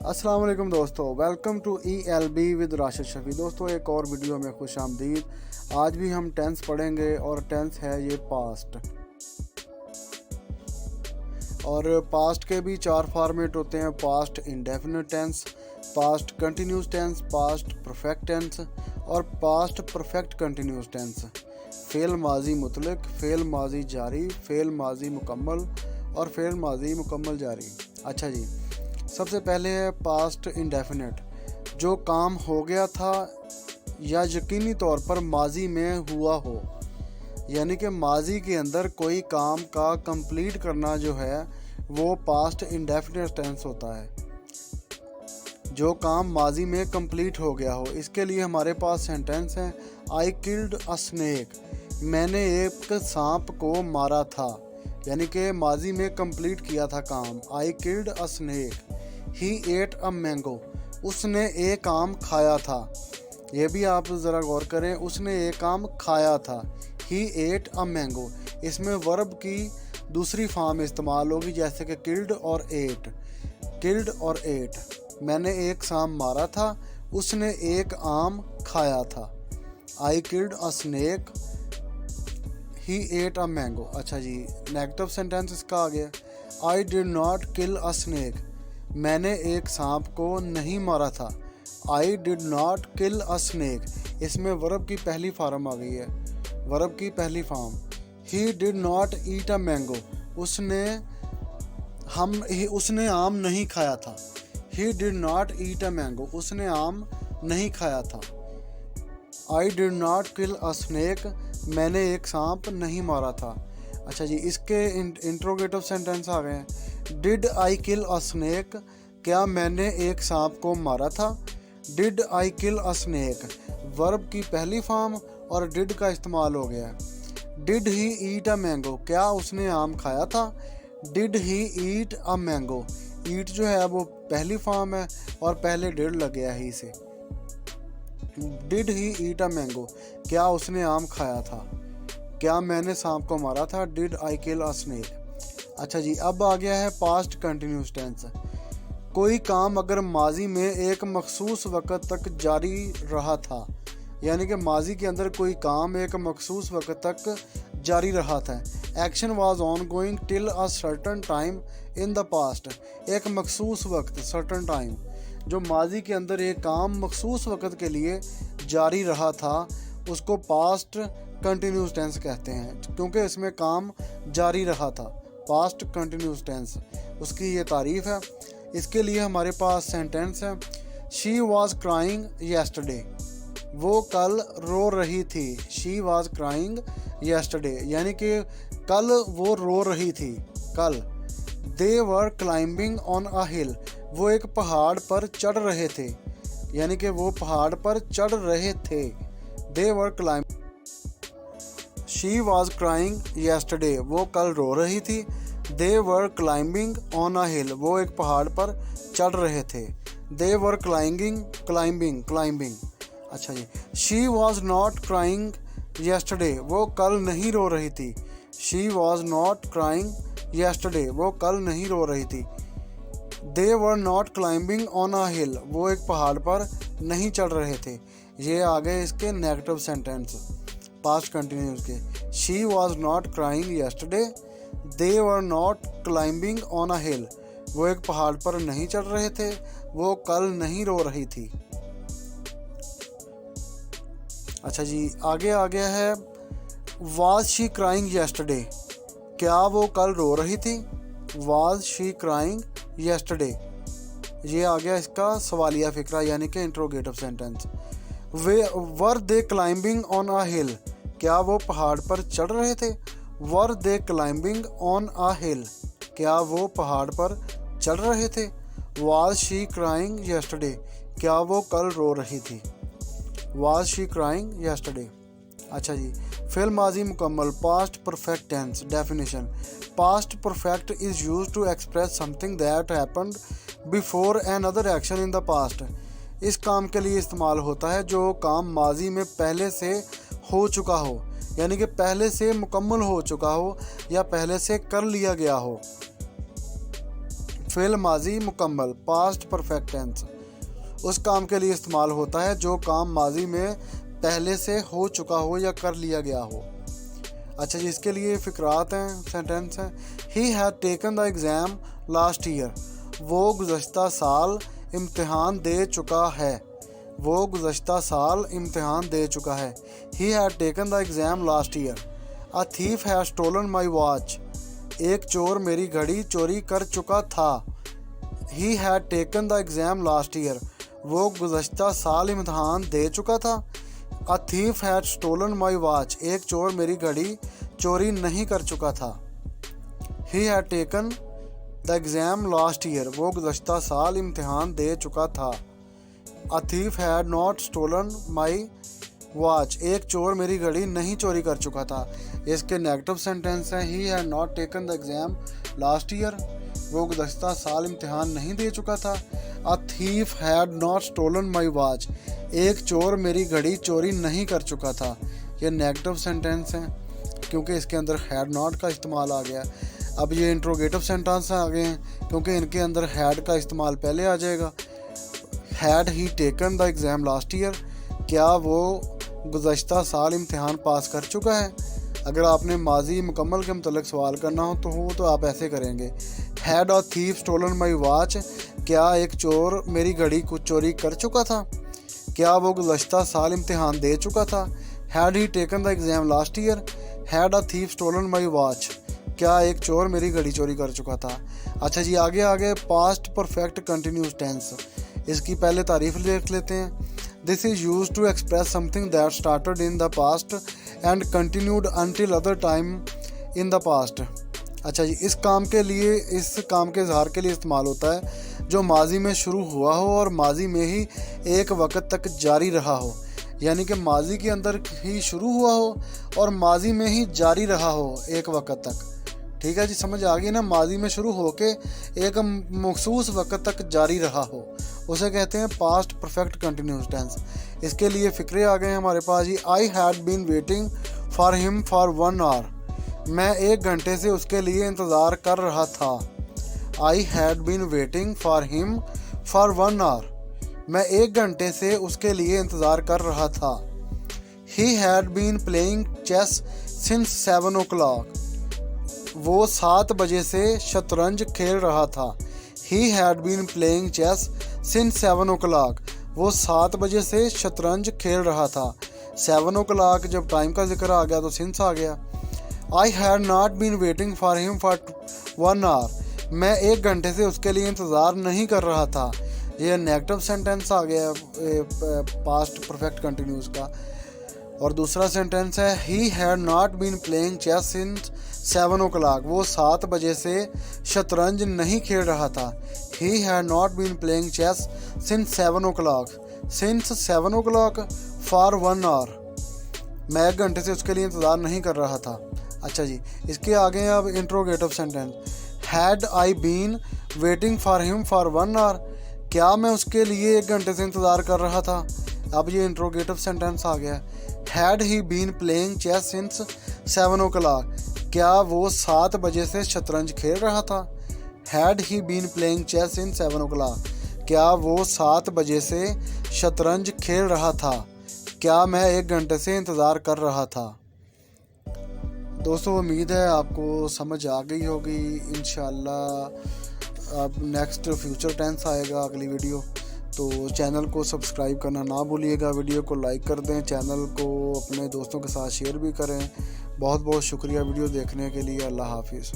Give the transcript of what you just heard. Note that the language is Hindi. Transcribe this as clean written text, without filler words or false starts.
अस्सलाम वालेकुम दोस्तों, welcome to ELB with Rashid Shafi. दोस्तों एक और वीडियो में खुश आमदीद। आज भी हम टेंस पढ़ेंगे और टेंस है ये पास्ट। और पास्ट के भी चार फॉर्मेट होते हैं: past indefinite tense, past continuous tense, past perfect tense और पास्ट परफेक्ट कंटिन्यूस टेंस। फ़ेल माजी मुतलक, फ़ेल माजी जारी, फ़ेल माजी मुकम्मल और फ़ेल माजी मुकम्मल जारी। अच्छा जी, सबसे पहले है पास्ट इंडेफिनिट। जो काम हो गया था या यकीनी तौर पर माजी में हुआ हो, यानी कि माजी के अंदर कोई काम का कंप्लीट करना जो है वो पास्ट इंडेफिनिट टेंस होता है। जो काम माजी में कंप्लीट हो गया हो। इसके लिए हमारे पास सेंटेंस है: आई किल्ड अ स्नेक, मैंने एक सांप को मारा था, यानी कि माजी में कंप्लीट किया था काम। I killed a snake. He at a mango, उसने एक आम खाया था। ये भी आप ज़रा गौर करें, उसने एक आम खाया था। ही एट अ मैंगो, इसमें वर्ब की दूसरी फॉर्म इस्तेमाल होगी, जैसे कि किल्ड और एट। किल्ड और एट, मैंने एक सांप मारा था, उसने एक आम खाया था। I killed a snake, he at a mango. अच्छा जी, नेगेटिव सेंटेंस इसका आ गया: I did not kill a snake, मैंने एक सांप को नहीं मारा था। I did not kill a snake, इसमें वर्ब की पहली फॉर्म आ गई है, वर्ब की पहली form. He did not eat a mango, उसने आम नहीं खाया था। He did not eat a mango, उसने आम नहीं खाया था। I did not kill a snake, मैंने एक सांप नहीं मारा था। अच्छा जी, इसके इंट्रोगेटिव सेंटेंस आ गए हैं: did I kill a snake, क्या मैंने एक सांप को मारा था। Did I kill a snake, verb की पहली फॉर्म और डिड का इस्तेमाल हो गया है। Did he eat a mango, क्या उसने आम खाया था। Did he eat a mango, ईट जो है वो पहली फॉर्म है और पहले डिड लग गया ही से। Did he eat a mango, क्या उसने आम खाया था। क्या मैंने सांप को मारा था। Did I kill a snake. अच्छा जी, अब आ गया है पास्ट कंटिन्यूस टेंस। कोई काम अगर माजी में एक मखसूस वक़्त तक जारी रहा था, यानी कि माजी के अंदर कोई काम एक मखसूस वक़्त तक जारी रहा था। Action was on going till a certain time in the past, एक मखसूस वक्त, सर्टन टाइम। जो माजी के अंदर एक काम मखसूस वक़्त के लिए जारी रहा था, उसको पास्ट कंटिन्यूस टेंस कहते हैं, क्योंकि इसमें काम जारी रहा था। पास्ट कंटिन्यूस टेंस, उसकी ये तारीफ़ है। इसके लिए हमारे पास सेंटेंस है: शी वॉज क्राइंग येस्टरडे, वो कल रो रही थी। शी वॉज क्राइंग येस्टरडे, यानी कि कल वो रो रही थी, कल। दे were climbing on a hill, वो एक पहाड़ पर चढ़ रहे थे, यानी कि वो पहाड़ पर चढ़ रहे थे। They were climbing. She was crying yesterday, वो कल रो रही थी। They were climbing on a hill, वो एक पहाड़ पर चढ़ रहे थे। They were climbing. अच्छा जी, she was not crying yesterday, वो कल नहीं रो रही थी। She was not crying yesterday, वो कल नहीं रो रही थी। They were not climbing on a hill, वो एक पहाड़ पर नहीं चढ़ रहे थे। ये आ गए इसके नेगेटिव सेंटेंस पास्ट कंटिन्यूस के। She was not crying yesterday, they were not climbing on a hill, वो एक पहाड़ पर नहीं चढ़ रहे थे, वो कल नहीं रो रही थी। अच्छा जी, आगे आ गया है: वाज शी क्राइंग येस्टरडे, क्या वो कल रो रही थी। वाज शी क्राइंग येस्टरडे, ये आ गया इसका सवालिया फिक्रा, यानी कि इंट्रोगेटिव सेंटेंस। वे were they climbing on a hill, क्या वो पहाड़ पर चढ़ रहे थे। वर they climbing on a hill, क्या वो पहाड़ पर चढ़ रहे थे। वाज शी क्राइंग येस्टरडे, क्या वो कल रो रही थी। Was she crying yesterday. अच्छा जी, फ़ेल माजी मुकम्मल, past perfect tense. Definition: past perfect is used to express something that happened before an other action in the past. इस काम के लिए इस्तेमाल होता है जो काम माजी में पहले से हो चुका हो, यानी कि पहले से मुकम्मल हो चुका हो या पहले से कर लिया गया हो। फ़िल माजी मुकम्मल पास्ट परफेक्ट टेंस उस काम के लिए इस्तेमाल होता है जो काम माजी में पहले से हो चुका हो या कर लिया गया हो। अच्छा जी, इसके लिए फ़िक्रात हैं, सेंटेंस हैं। He had taken the exam last year, वो गुज़श्ता साल इम्तिहान दे चुका है। वो गुज़श्ता साल इम्तिहान दे चुका है। He had taken the exam last year. A thief had stolen my watch, एक चोर मेरी घड़ी चोरी कर चुका था। He had taken the exam last year, वो गुज़श्ता साल इम्तिहान दे चुका था। A thief had stolen my watch, एक चोर मेरी घड़ी चोरी नहीं कर चुका था। He had taken the exam last year, वो गुज़श्ता साल इम्तिहान दे चुका था। A thief had not stolen my watch, एक चोर मेरी घड़ी नहीं चोरी कर चुका था। इसके नेगेटिव सेंटेंस हैं। He had not taken the exam last year, वो गुज़श्ता साल इम्तिहान नहीं दे चुका था। A thief had not stolen my watch, एक चोर मेरी घड़ी चोरी नहीं कर चुका था। ये नेगेटिव सेंटेंस हैं क्योंकि इसके अंदर हैड नॉट का इस्तेमाल आ गया। अब ये इंट्रोगेटिव सेंटेंस आ गए हैं क्योंकि इनके अंदर हैड का इस्तेमाल पहले आ जाएगा। Had he taken the exam last year, क्या वो गुज़श्ता साल इम्तिहान पास कर चुका है। अगर आपने माजी मुकम्मल के मतलब सवाल करना हो तो आप ऐसे करेंगे। Had a thief stolen my watch, क्या एक चोर मेरी घड़ी कुछ चोरी कर चुका था। क्या वो गुज़श्ता साल इम्तिहान दे चुका था। Had he taken the exam last year, had a thief stolen my watch, क्या एक चोर मेरी घड़ी चोरी कर चुका था। अच्छा जी, आगे पास्ट परफेक्ट कंटिन्यूस टेंस, इसकी पहले तारीफ देख लेते हैं। This is use to express something that started in the past and continued until other time in the past. अच्छा जी, इस काम के इजहार के लिए इस्तेमाल होता है जो माजी में शुरू हुआ हो और माजी में ही एक वक्त तक जारी रहा हो। यानी कि माजी के अंदर ही शुरू हुआ हो और माजी में ही जारी रहा हो एक वक्त तक। ठीक है जी, समझ आ गई ना। माजी में शुरू होके एक मखसूस वक्त तक जारी रहा हो, उसे कहते हैं पास्ट परफेक्ट कंटिन्यूस टेंस। इसके लिए फ़िक्रे आ गए हैं हमारे पास जी। I had been waiting for him for 1 hour, मैं 1 घंटे से उसके लिए इंतज़ार कर रहा था। I had been waiting for him for 1 hour, मैं 1 घंटे से उसके लिए इंतज़ार कर रहा था। He had been playing chess since 7 o'clock, वो 7 बजे से शतरंज खेल रहा था। He had been playing chess since 7 o'clock, वो 7 बजे से शतरंज खेल रहा था। 7 o'clock जब टाइम का जिक्र आ गया तो सिंस आ गया। I had not been waiting for him for 1 hour, मैं 1 घंटे से उसके लिए इंतज़ार नहीं कर रहा था। ये नेगेटिव सेंटेंस आ गया पास्ट परफेक्ट कंटिन्यूस का। और दूसरा सेंटेंस है he had not been playing chess since 7 o'clock, वो 7 बजे से शतरंज नहीं खेल रहा था। He had not been playing chess since 7 o'clock, since 7 o'clock for 1 hour, मैं 1 घंटे से उसके लिए इंतज़ार नहीं कर रहा था। अच्छा जी, इसके आगे अब interrogative sentence. Had I been waiting for him for 1 hour, क्या मैं उसके लिए 1 घंटे से इंतज़ार कर रहा था। अब ये इंट्रोगेटिव सेंटेंस आ गया। Had he been playing chess since 7 o'clock, क्या वो 7 बजे से शतरंज खेल रहा था। Had he been playing chess since 7 o'clock, क्या वो 7 बजे से शतरंज खेल रहा था। क्या मैं 1 घंटे से इंतज़ार कर रहा था। दोस्तों, उम्मीद है आपको समझ आ गई होगी। इंशाल्लाह अब नेक्स्ट फ्यूचर टेंस आएगा अगली वीडियो, तो चैनल को सब्सक्राइब करना ना भूलिएगा। वीडियो को लाइक कर दें, चैनल को अपने दोस्तों के साथ शेयर भी करें। बहुत बहुत शुक्रिया वीडियो देखने के लिए। अल्लाह हाफिज़।